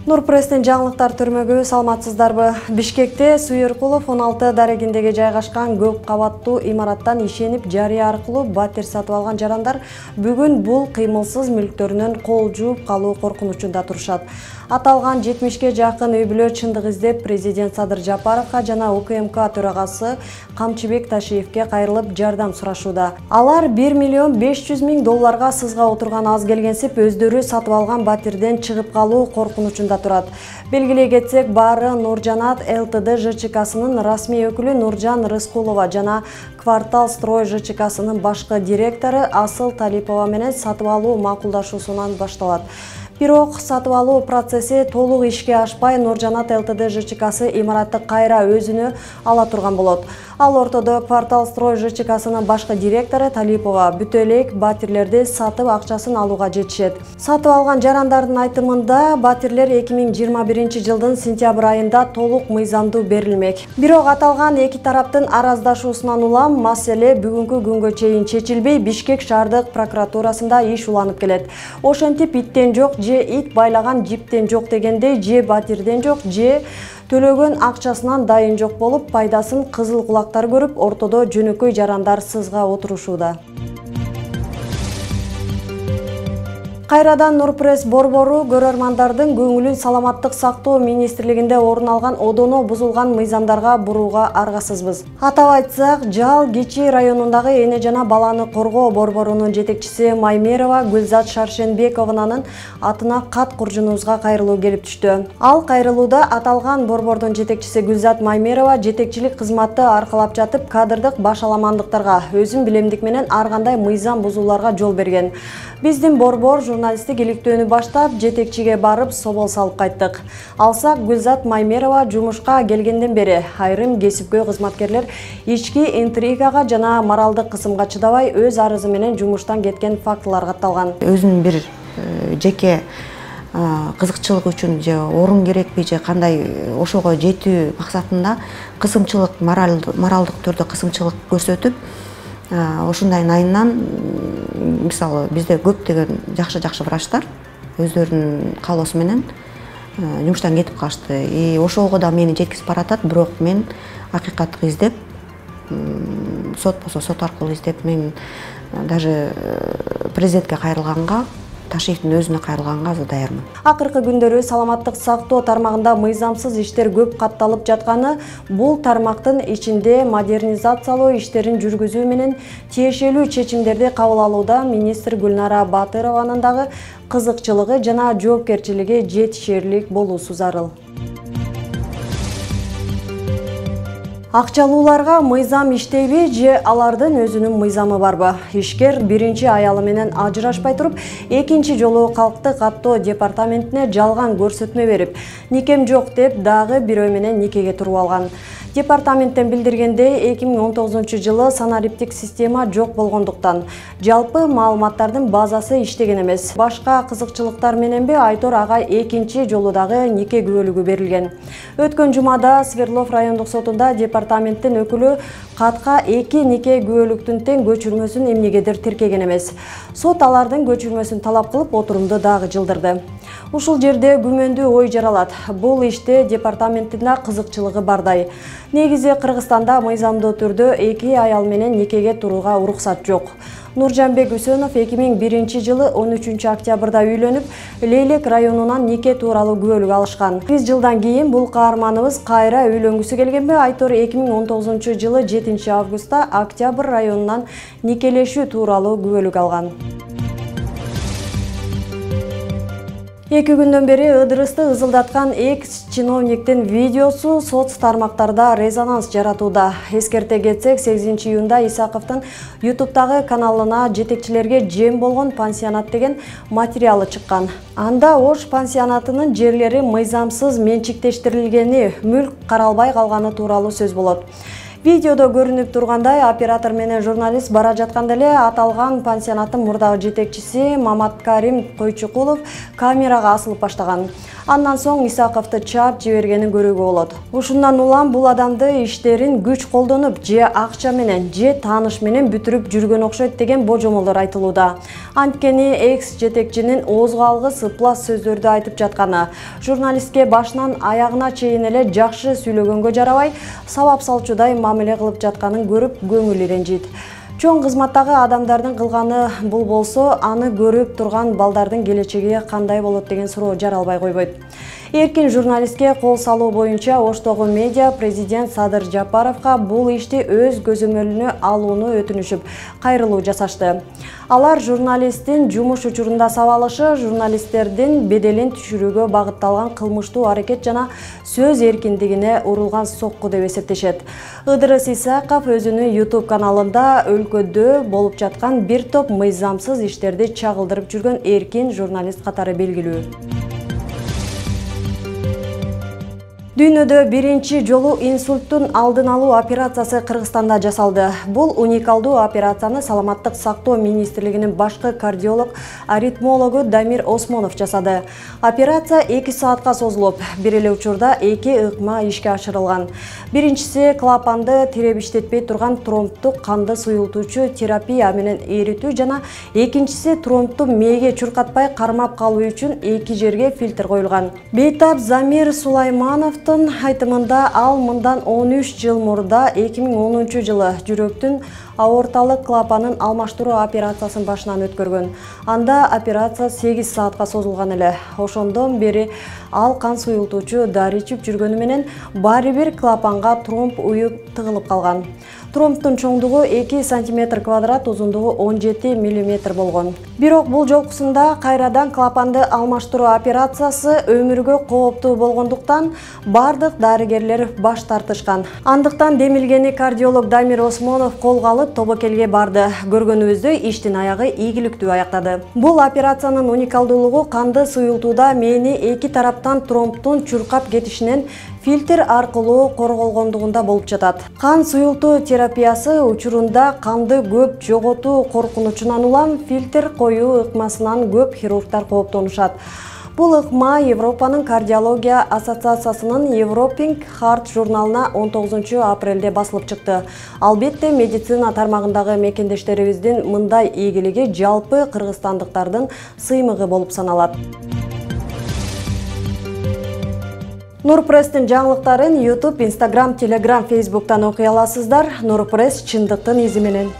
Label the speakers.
Speaker 1: Нурпресстен жаңылыктар түрмөгү саламатсыздарбы? Бишкекте Суйеркулов 16 дарегиндеги жайгашкан көп кабаттуу имараттан ишенип жарыя аркылуу батир сатып алган жарандар бүгүн бул кыймылсыз мүлктөрүнөн кол жууп калуу коркунучунда турушат. Аталган 70ке жакын үй бүлө чындык издеп президент Садыр Жапаровго жана УКМК төрагасы Камчыбек Ташиевке кайрылып жардам сурашууда. Алар 1,5 миллион $500,000 сызга отурган аз келгенсип өздөрү сатып алган батирден чыгып калуу коркунучунда турат. Белгилей кетсек, баары Нуржанат ЛТД ЖЧКсынын расмий өкүлү Нуржан Рыскулова жана Квартал строй ЖЧКсынын башкы директору Асыл Талипова менен сатып алуу макулдашуусунан башталат. Бирок сатып алуу процесси толук ишке ашпай, Нуржанат ЛТД ЖЧКсы имаратты кайра өзүнө ала турган болот. Ал ортодо Квартал строй ЖЧКсынын башкы директору Талипова бүтө элек батирлерди сатып акчасын алууга жетишет. Сатып алган жарандардын айтымында батирлер 2021 жылдын сентябрь айында толук мыйзамдуу берилмек. Бирок аталган эки тараптын араздашуусунан улам маселе бүгүнкү күнгө чейин чечилбей, Бишкек шаардык прокуратурасында иш уланып келет. Ошентип иттен жок, же ит байлаган жиптен жок дегендей, же батирден жок, же төлөгөн акчасынан дайын жок болуп, пайдасын кызыл кулактар көрүп, ортодо жөнөкөй жарандар сызга отурушууда. Кайрадан Нурпресс борбору көрөрмандардын көңүлүн Саламаттык сактоо министрлигинде орун алган одоно бузулган мыйзамдарга бурууга аргасызбыз. Атап айтсак, Жал Кичи районундагы эне жана баланы коргоо борборунун жетекчиси Маймерова Гүлзат Шаршенбекованын атына кат куржунубузга кайрылуу келип түштү. Ал кайрылууда аталган борбордун жетекчиси Гүлзат Маймерова жетекчилик кызматты аркалап жатып, кадрдык башаламандыктарга, өзүн билемдик менен ар кандай мыйзам бузууларга жол берген. Биздин борбор журналисттик иликтөөнү баштап, жетекчиге барып собол салып кайттык. Алсак, Гүлзат Маймерова жумушка келгенден бери айрым кесипкөй кызматкерлер ички интригага жана моралдык кысымга чыдабай өз арызы менен жумуштан кеткен фактылар катталган.
Speaker 2: Өзүнүн бир жеке кызыкчылык үчүн же орун керекпи же кандай ошого жетүү максатында кысымчылык, моралдык түрдө кысымчылык көрсөтүп, ошондайдын айынан мисалы бизде көптөгөн жакшы врачтар өздөрүнүн каалоосу менен жумуштан кетип калышты. Ошого да мени жеткизип баратат, бирок мен акыйкатты издеп, сот болсо сот аркылуу издеп, мен даже президентке кайрылганга, Ташиевдин өзүнө кайрылганга азыр даярмын.
Speaker 1: Акыркы күндөрү саламаттык сактоо тармагында мыйзамсыз иштер көп катталып жатканы, бул тармактын ичинде модернизациялоо иштерин жүргүзүү менен тиешелүү чечимдерди кабыл алууда министр Гүлнара Батырованын дагы кызыкчылыгы жана жоопкерчилиги жетишерлик болуусу зарыл. Акчалууларга мыйзам иштейби же алардын өзүнүн мыйзамы барбы? Ишкер биринчи аялы менен ажырашпай туруп, экинчи жолу калктык каттоо департаментине жалган көрсөтмө берип, никем жок деп дагы бирөө менен никеге туруп алган. Департаменттен билдиргендей, 2019 жылы санариптик система жок болгондуктан жалпы маалыматтардын базасы иштеген эмес. Башка кызыкчылыктар мененби Айтор ага экинчи жолу дагы нике күбөлүгү берилген. Өткөн жумада Свердлов райондук сотунда департаменттин өкүлү катка 2 нике күбөлүктүн тең көчүрмөсүн эмнегедир тиркеген эмес. Сот алардын көчүрмөсүн талап кылып, отурумду дагы жылдырды. Ушул жерде күмөндүү ой жаралат. Бул иште департаменттин да кызыкчылыгы бардай. Негизи Кыргызстанда мыйзамдуу түрдө 2 аял менен никеге турууга уруксат жок. Нуржанбек Үсөнов 2001 жылы 13 октябрда үйлөнүп, Лейлек районунан нике тууралуу күбөлүк алышкан. 1 жылдан кийин бул каарманыбыз кайра үйлөнгүсү келгенби, Айтор 2019 жылы 7 августта Октябрь районунан никелешүү тууралуу күбөлүк алган. 2 күндөн бери Ыдырысты ызылдаткан экс-чиновниктин видеосу соц тармактарда резонанс жаратууда. Эскерте кетсек, 8 июнда Исаковдун YouTube'дагы каналына жетекчилерге жем болгон пансионат деген материалы чыккан. Анда Ош пансионатынын жерлери мыйзамсыз менчиктештирилгени, мүлк каралбай калганы тууралуу сөз болот. Видеодо көрүнүп тургандай, оператор менен журналист бара жатканда эле аталган пансионаттын мурдагы жетекчиси Маматкарим Койчукулов камерага асылып баштаган. Андан соң Исаковду чаап жибергенин көрүүгө болот. Ушундан улам бул адамды иштерин күч колдонуп, же акча менен, же тааныш менен бүтүрүп жүргөн окшойт деген божомолдор айтылууда. Анткени экс жетекчинин оозго алгыс ыплас сөздөрдү айтып жатканы, журналистке башынан аягына чейин эле жакшы сүйлөгөнгө жарабай, сабап салчудай мамиле кылып жатканын көрүп көңүл ренжийт. Чоң кызматтагы адамдардын кылганы бул болсо, аны көрүп турган балдардын келечеги кандай болот деген суроо жаралбай койбойт. Эркин журналистке кол салуу боюнча Оштогу медиа президент Садыр Жапаровго бул ишти өз көзөмөлүнө алууну өтүнүшүп, кайрылуу жасашты. Алар журналисттин жумуш учурунда сабалышы журналисттердин беделин түшүрүүгө багытталган кылмыштуу аракет жана сөз эркиндигине урулган сокку деп эсептешет. Ыдырыс Исаков өзүнүн YouTube каналында өлкөдө болуп жаткан бир топ мыйзамсыз иштерди чагылдырып жүргөн эркин журналист катары белгилүү. Дүйнөдө биринчи жолу инсульттун алдын алуу операциясы Кыргызстанда жасалды. Бул уникалдуу операцияны Саламаттык сактоо министрлигинин башкы кардиолог, аритмологу Дамир Осмонов жасады. Операция 2 саатка созулуп, бир эле учурда 2 ыкма ишке ашырылган. Биринчиси клапанды тиреп иштетпей турган тромбтук канды суюлтуучу терапия менен эритүү жана экинчиси тромбту мээге чуркатпай кармап калуу үчүн 2 жерге фильтр коюлган. Бейтап Замир Сулайманов айтымында ал мындан 13 жыл мурда 2010 жылы жүрөктүн аорталык клапанын алмаштыруу операциясын башынан өткөргөн. Анда операция 8 саатка созулган эле. Ошондон бери ал кан суюлтуучу дары ичип жүргөнү менен баары бир клапанга тромб уюп тыгылып калган. Тромбтун чоңдугу 2 см квадрат, узундугу 17 мм болгон. Бирок бул жолкусунда кайрадан клапанды алмаштыруу операциясы өмүргө кооптуу болгондуктан бардык дарыгерлер баш тартышкан. Андыктан демилгени кардиолог Дамир Осмонов колго алып тобокелге барды. Көргөнүбүздөй иштин аягы ийгиликтүү аяктады. Бул операциянын уникалдуулугу канды суюлтууда мээни эки тараптан тромбтун чуркап кетишинен фильтр аркылуу корголгондугунда болуп жатат. Кан суюлтуу терапиясы учурунда канды көп жоготуу коркунучунан улам фильтр коюу ыкмасынан көп хирургдар кооптонушат. Бул ыкма Европанын кардиология ассоциациясынын Европing Heart журналына 19 апрелде басылып чыкты. Албетте медицина тармагындагы мекендештерибиздин мындай ийгилиги жалпы кыргызстандыктардын сыймыгы болуп саналат. Нурпресстин жаңылыктарын YouTube, Instagram, Telegram, Facebook'tan окуй аласыздар. Нурпресс чындыктын изи менен.